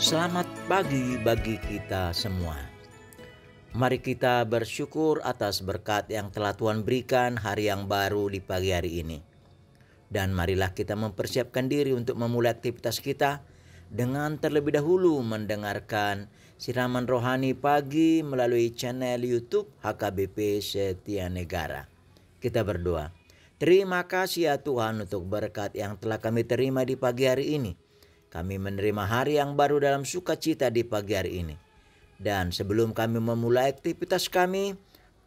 Selamat pagi bagi kita semua. Mari kita bersyukur atas berkat yang telah Tuhan berikan hari yang baru di pagi hari ini. Dan marilah kita mempersiapkan diri untuk memulai aktivitas kita dengan terlebih dahulu mendengarkan siraman rohani pagi melalui channel YouTube HKBP Setia Negara. Kita berdoa. Terima kasih ya Tuhan untuk berkat yang telah kami terima di pagi hari ini. Kami menerima hari yang baru dalam sukacita di pagi hari ini. Dan sebelum kami memulai aktivitas kami,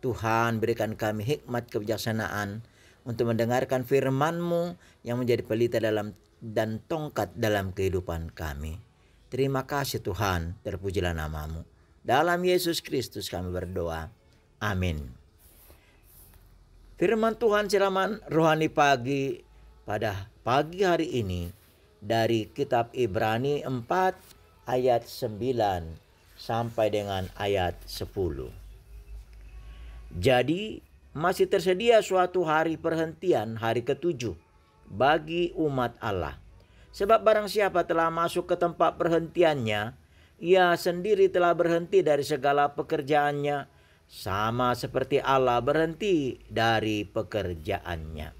Tuhan berikan kami hikmat kebijaksanaan untuk mendengarkan firman-Mu yang menjadi pelita dan tongkat dalam kehidupan kami. Terima kasih Tuhan, terpujilah nama-Mu. Dalam Yesus Kristus kami berdoa. Amin. Firman Tuhan siraman rohani pagi pada pagi hari ini dari kitab Ibrani 4 ayat 9 sampai dengan ayat 10. Jadi masih tersedia suatu hari perhentian, hari ketujuh bagi umat Allah. Sebab barang siapa telah masuk ke tempat perhentiannya, ia sendiri telah berhenti dari segala pekerjaannya, sama seperti Allah berhenti dari pekerjaannya.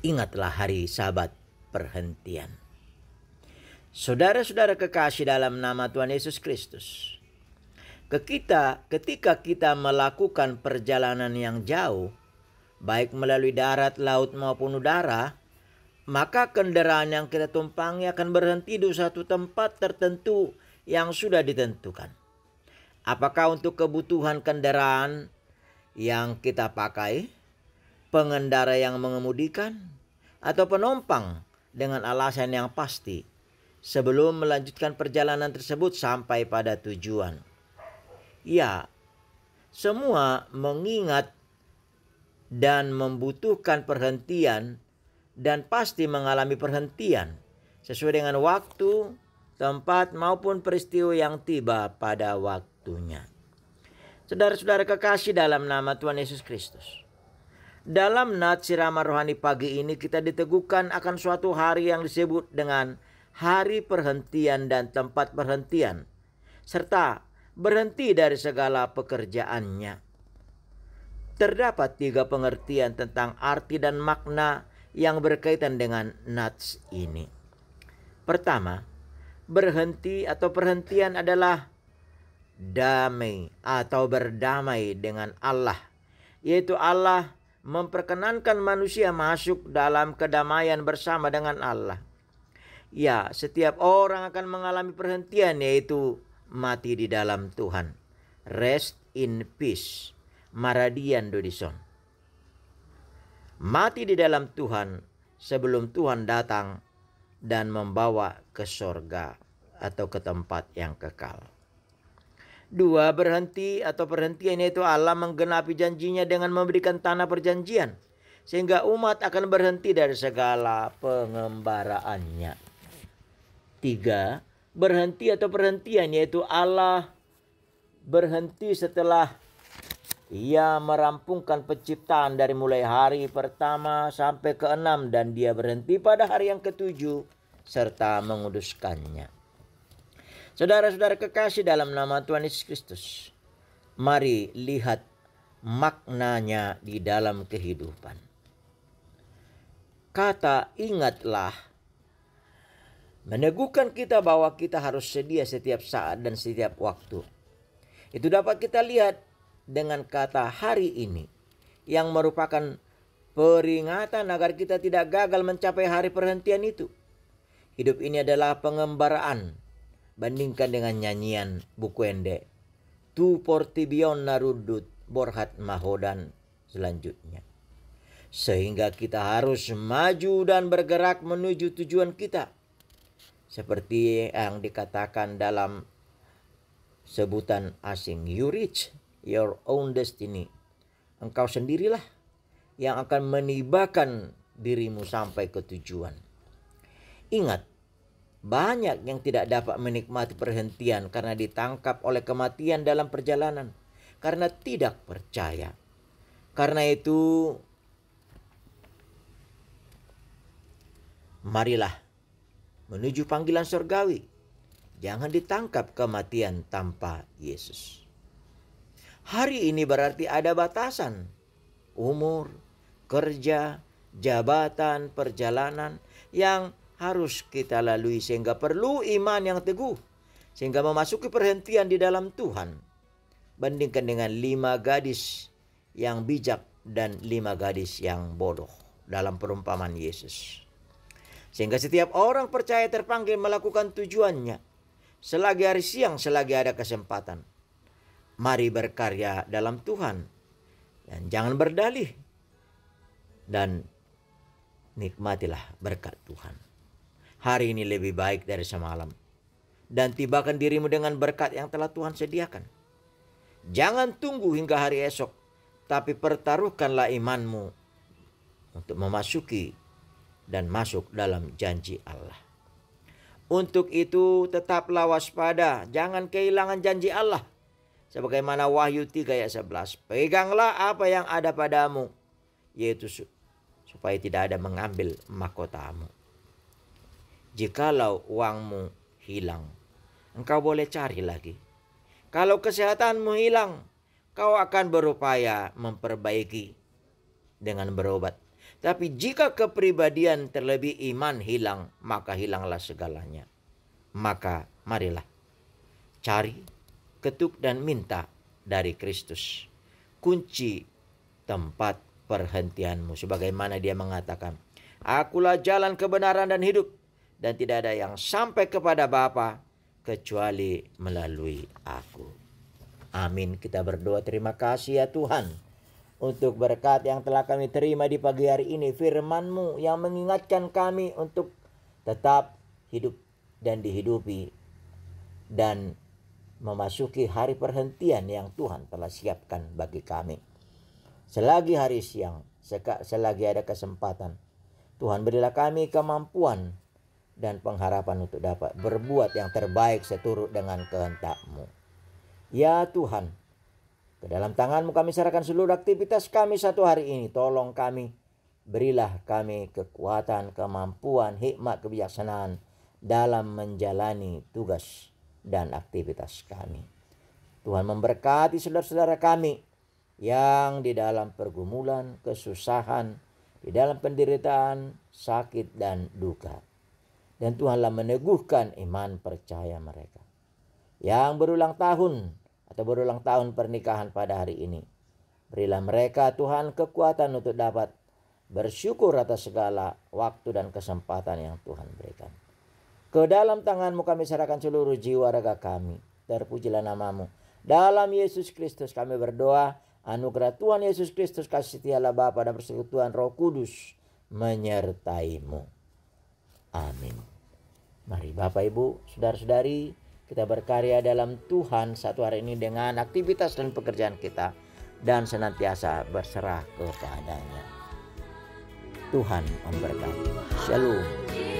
Ingatlah hari Sabat perhentian. Saudara-saudara kekasih dalam nama Tuhan Yesus Kristus, ketika kita melakukan perjalanan yang jauh, baik melalui darat, laut maupun udara, maka kendaraan yang kita tumpangi akan berhenti di suatu tempat tertentu yang sudah ditentukan. Apakah untuk kebutuhan kendaraan yang kita pakai, pengendara yang mengemudikan, atau penumpang dengan alasan yang pasti sebelum melanjutkan perjalanan tersebut sampai pada tujuan? Ya, semua mengingat dan membutuhkan perhentian dan pasti mengalami perhentian sesuai dengan waktu, tempat maupun peristiwa yang tiba pada waktunya. Saudara-saudara kekasih dalam nama Tuhan Yesus Kristus, dalam nats siraman rohani pagi ini kita diteguhkan akan suatu hari yang disebut dengan hari perhentian dan tempat perhentian, serta berhenti dari segala pekerjaannya. Terdapat 3 pengertian tentang arti dan makna yang berkaitan dengan nats ini. Pertama, berhenti atau perhentian adalah damai atau berdamai dengan Allah, yaitu Allah memperkenankan manusia masuk dalam kedamaian bersama dengan Allah. Ya, setiap orang akan mengalami perhentian, yaitu mati di dalam Tuhan. Rest in peace. Maradian Dodison. Mati di dalam Tuhan sebelum Tuhan datang dan membawa ke sorga atau ke tempat yang kekal. 2, berhenti atau perhentian, yaitu Allah menggenapi janjinya dengan memberikan tanah perjanjian, sehingga umat akan berhenti dari segala pengembaraannya. 3, berhenti atau perhentian, yaitu Allah berhenti setelah Ia merampungkan penciptaan dari mulai hari pertama sampai ke-6, dan Dia berhenti pada hari yang ke-7 serta menguduskannya. Saudara-saudara kekasih dalam nama Tuhan Yesus Kristus, mari lihat maknanya di dalam kehidupan. Kata ingatlah meneguhkan kita bahwa kita harus sedia setiap saat dan setiap waktu. Itu dapat kita lihat dengan kata hari ini, yang merupakan peringatan agar kita tidak gagal mencapai hari perhentian itu. Hidup ini adalah pengembaraan. Bandingkan dengan nyanyian buku ende Tu Portibion Narudut Borhat Mahodan selanjutnya. Sehingga kita harus maju dan bergerak menuju tujuan kita. Seperti yang dikatakan dalam sebutan asing, you reach your own destiny. Engkau sendirilah yang akan menibakan dirimu sampai ke tujuan. Ingat, banyak yang tidak dapat menikmati perhentian karena ditangkap oleh kematian dalam perjalanan, karena tidak percaya. Karena itu, marilah menuju panggilan surgawi Jangan ditangkap kematian tanpa Yesus. Hari ini berarti ada batasan. Umur, kerja, jabatan, perjalanan yang harus kita lalui, sehingga perlu iman yang teguh, sehingga memasuki perhentian di dalam Tuhan. Bandingkan dengan 5 gadis yang bijak dan 5 gadis yang bodoh dalam perumpamaan Yesus. Sehingga setiap orang percaya terpanggil melakukan tujuannya selagi hari siang, selagi ada kesempatan. Mari berkarya dalam Tuhan dan jangan berdalih, dan nikmatilah berkat Tuhan. Hari ini lebih baik dari semalam, dan tibakan dirimu dengan berkat yang telah Tuhan sediakan. Jangan tunggu hingga hari esok, tapi pertaruhkanlah imanmu untuk memasuki dan masuk dalam janji Allah. Untuk itu tetaplah waspada, jangan kehilangan janji Allah. Sebagaimana Wahyu 3 ayat 11, peganglah apa yang ada padamu, yaitu supaya tidak ada mengambil mahkotamu. Jikalau uangmu hilang, engkau boleh cari lagi. Kalau kesehatanmu hilang, kau akan berupaya memperbaiki dengan berobat. Tapi jika kepribadian terlebih iman hilang, maka hilanglah segalanya. Maka marilah cari, ketuk dan minta dari Kristus kunci tempat perhentianmu. Sebagaimana dia mengatakan, akulah jalan kebenaran dan hidup, dan tidak ada yang sampai kepada Bapa kecuali melalui aku. Amin. Kita berdoa, terima kasih ya Tuhan untuk berkat yang telah kami terima di pagi hari ini. Firman-Mu yang mengingatkan kami untuk tetap hidup dan dihidupi dan memasuki hari perhentian yang Tuhan telah siapkan bagi kami. Selagi hari siang, selagi ada kesempatan, Tuhan berilah kami kemampuan dan pengharapan untuk dapat berbuat yang terbaik seturut dengan kehendak-Mu. Ya Tuhan, ke dalam tangan-Mu kami serahkan seluruh aktivitas kami satu hari ini. Tolong kami, berilah kami kekuatan, kemampuan, hikmat, kebijaksanaan dalam menjalani tugas dan aktivitas kami. Tuhan memberkati saudara-saudara kami yang di dalam pergumulan, kesusahan, di dalam penderitaan, sakit dan duka. Dan Tuhanlah meneguhkan iman percaya mereka. Yang berulang tahun atau berulang tahun pernikahan pada hari ini, berilah mereka Tuhan kekuatan untuk dapat bersyukur atas segala waktu dan kesempatan yang Tuhan berikan. Ke dalam tangan-Mu kami serahkan seluruh jiwa raga kami. Terpujilah nama-Mu. Dalam Yesus Kristus kami berdoa, anugerah Tuhan Yesus Kristus, kasih setia Allah Bapa dan persekutuan Roh Kudus menyertai-Mu. Amin. Mari Bapak Ibu, saudara-saudari, kita berkarya dalam Tuhan satu hari ini dengan aktivitas dan pekerjaan kita, dan senantiasa berserah kepada-Nya. Tuhan memberkati. Shalom.